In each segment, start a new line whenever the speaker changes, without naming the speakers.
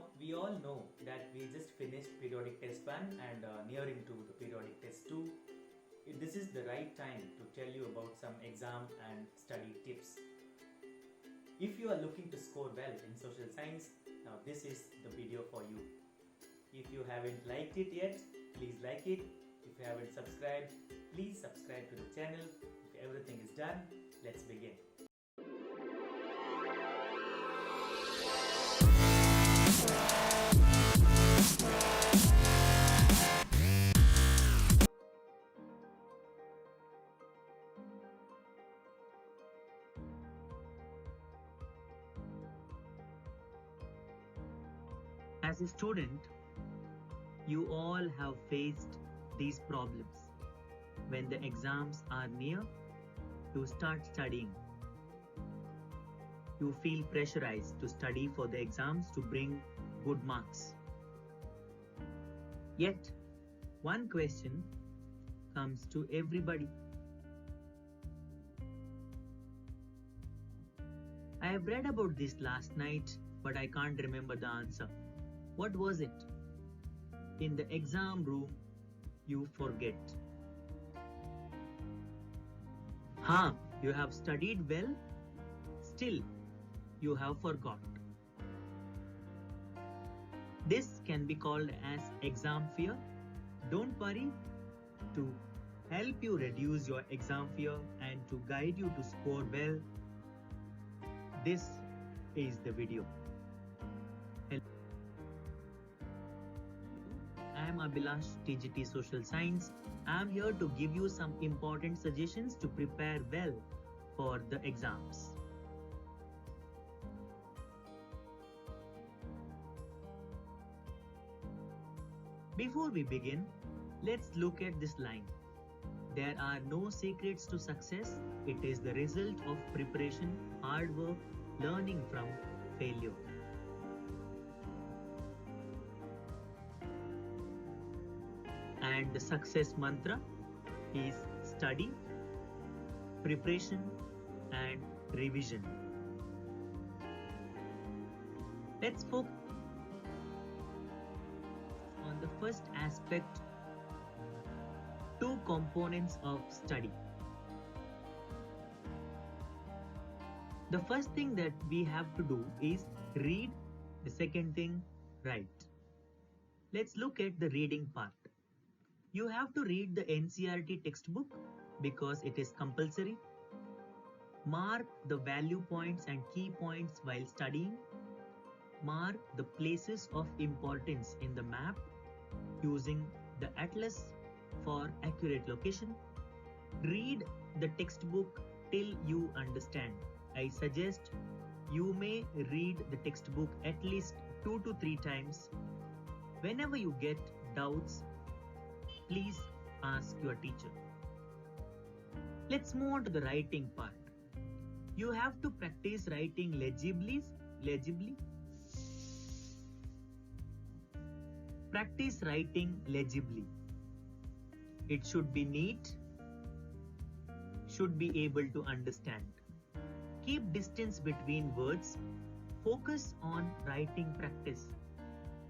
Now, we all know that we just finished periodic test 1 and nearing to the periodic test 2. This is the right time to tell you about some exam and study tips. If you are looking to score well in social science, now this is the video for you. If you haven't liked it yet, please like it. If you haven't subscribed, please subscribe to the channel. If everything is done, let's begin.
As a student, you all have faced these problems. When the exams are near, you start studying. You feel pressurized to study for the exams to bring good marks. Yet, one question comes to everybody. I have read about this last night, but I can't remember the answer. What was it? In the exam room, you forget. You have studied well, still you have forgot. This can be called as exam fear. Don't worry, to help you reduce your exam fear and to guide you to score well, this is the video. I am Abhilash, TGT Social Science. I am here to give you some important suggestions to prepare well for the exams. Before we begin, let's look at this line. There are no secrets to success. It is the result of preparation, hard work, learning from failure. And the success mantra is study, preparation, and revision. Let's focus on the first aspect, two components of study. The first thing that we have to do is read, the second thing, write. Let's look at the reading part. You have to read the NCERT textbook because it is compulsory. Mark the value points and key points while studying. Mark the places of importance in the map using the atlas for accurate location. Read the textbook till you understand. I suggest you may read the textbook at least 2 to 3 times. Whenever you get doubts, please ask your teacher. Let's move on to the writing part. You have to practice writing legibly. Practice writing legibly. It should be neat, should be able to understand. Keep distance between words. Focus on writing practice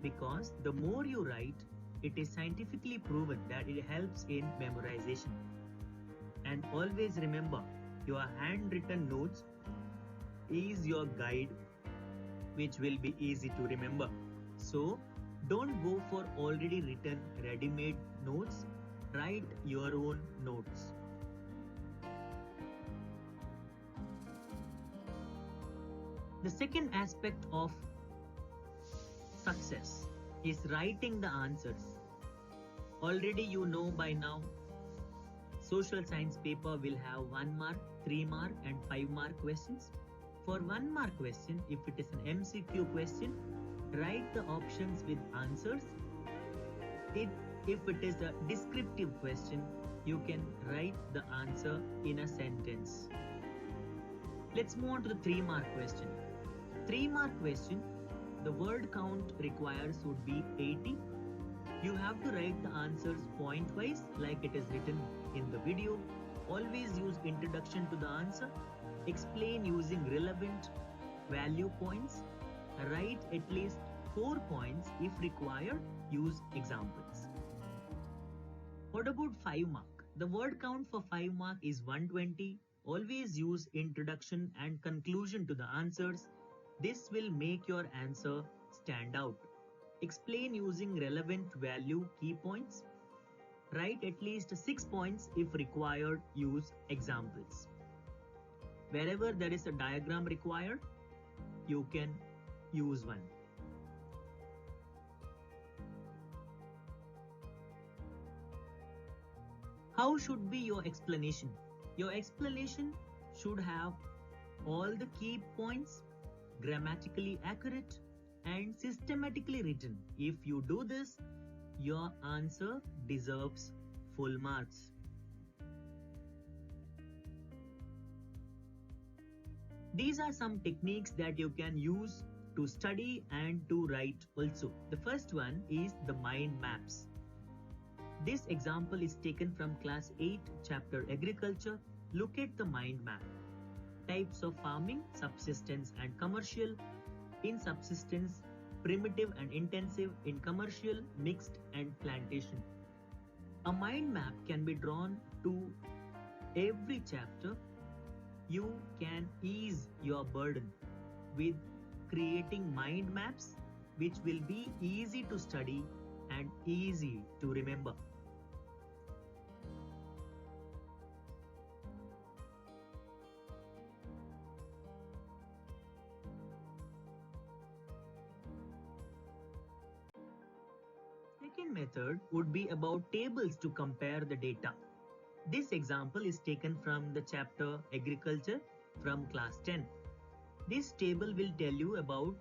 because the more you write, it is scientifically proven that it helps in memorization. And always remember, your handwritten notes is your guide, which will be easy to remember. So, don't go for already written ready-made notes. Write your own notes. The second aspect of success is writing the answers. Already you know by now, social science paper will have 1 mark, 3 mark and 5 mark questions. For 1 mark question, if it is an MCQ question, write the options with answers. If it is a descriptive question, you can write the answer in a sentence. Let's move on to the 3 mark question. 3 mark question, the word count requires would be 80. You have to write the answers point-wise like it is written in the video. Always use introduction to the answer. Explain using relevant value points. Write at least 4 points. If required, use examples. What about 5 mark? The word count for 5 mark is 120. Always use introduction and conclusion to the answers. This will make your answer stand out. Explain using relevant value key points. Write at least 6 points. If required, use examples. Wherever there is a diagram required, you can use one. How should be your explanation? Your explanation should have all the key points grammatically accurate and systematically written. If you do this, your answer deserves full marks. These are some techniques that you can use to study and to write also. The first one is the mind maps. This example is taken from class 8, chapter agriculture. Look at the mind map. Types of farming, subsistence and commercial. In subsistence, primitive and intensive. In commercial, mixed and plantation. A mind map can be drawn to every chapter. You can ease your burden with creating mind maps, which will be easy to study and easy to remember. Second method would be about tables to compare the data. This example is taken from the chapter Agriculture from class 10. This table will tell you about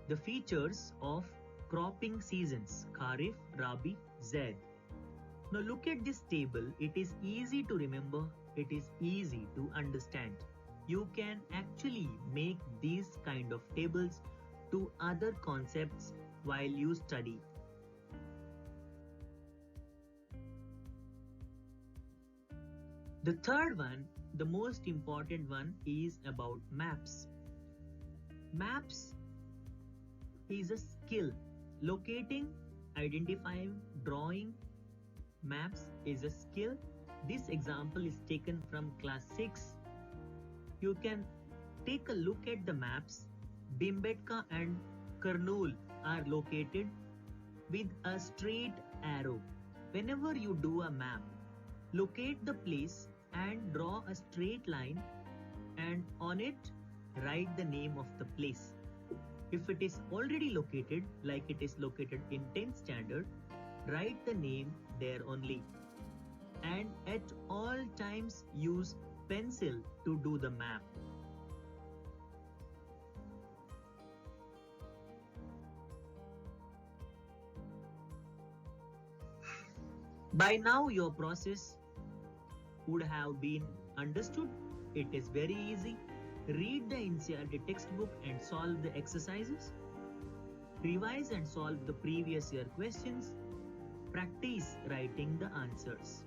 the features of cropping seasons, Kharif, Rabi, Zaid. Now look at this table. It is easy to remember. It is easy to understand. You can actually make these kind of tables to other concepts while you study. The third one, the most important one, is about maps. Maps is a skill. Locating, identifying, drawing maps is a skill. This example is taken from class 6. You can take a look at the maps. Bhimbetka and Kurnool are located with a straight arrow. Whenever you do a map, locate the place and draw a straight line, and on it write the name of the place. If it is already located, like it is located in 10th standard, write the name there only. And at all times use pencil to do the map. By now your process would have been understood. It is very easy. Read the NCERT textbook and solve the exercises. Revise and solve the previous year questions. Practice writing the answers.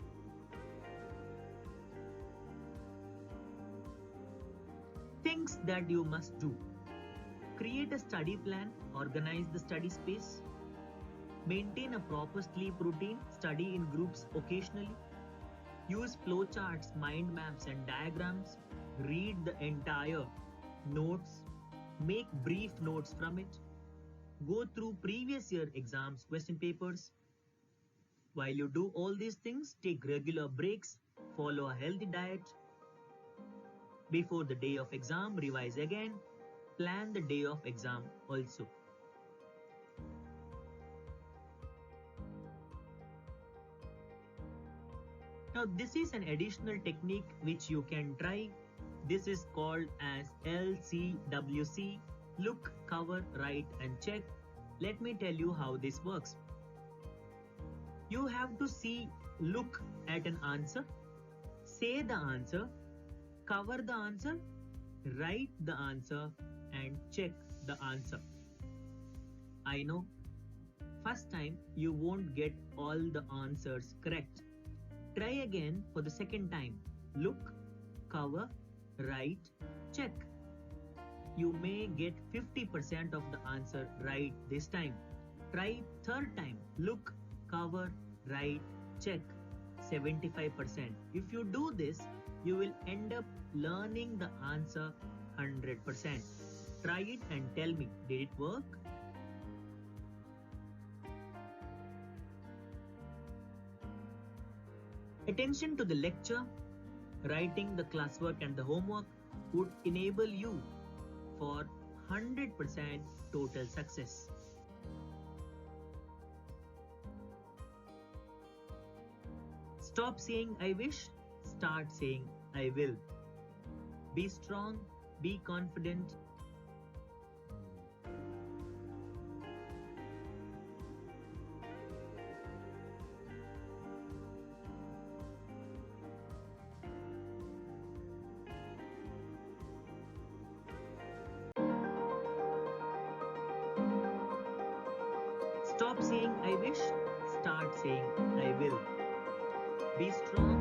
Things that you must do. Create a study plan. Organize the study space. Maintain a proper sleep routine. Study in groups occasionally. Use flowcharts, mind maps and diagrams. Read the entire notes. Make brief notes from it. Go through previous year exams, question papers. While you do all these things, take regular breaks. Follow a healthy diet. Before the day of exam, revise again. Plan the day of exam also. Now this is an additional technique which you can try. This is called as LCWC, look, cover, write and check. Let me tell you how this works. You have to look at an answer, say the answer, cover the answer, write the answer and check the answer. I know, first time you won't get all the answers correct. Try again for the second time. Look, cover, write, check. you may get 50% of the answer right this time. Try third time. Look, cover, write, check. 75%. If you do this, you will end up learning the answer 100%. Try it and tell me, did it work? Attention to the lecture, writing the classwork and the homework would enable you for 100% total success. Stop saying I wish, start saying I will. Be strong, be confident. Stop saying I wish, start saying I will. Be strong.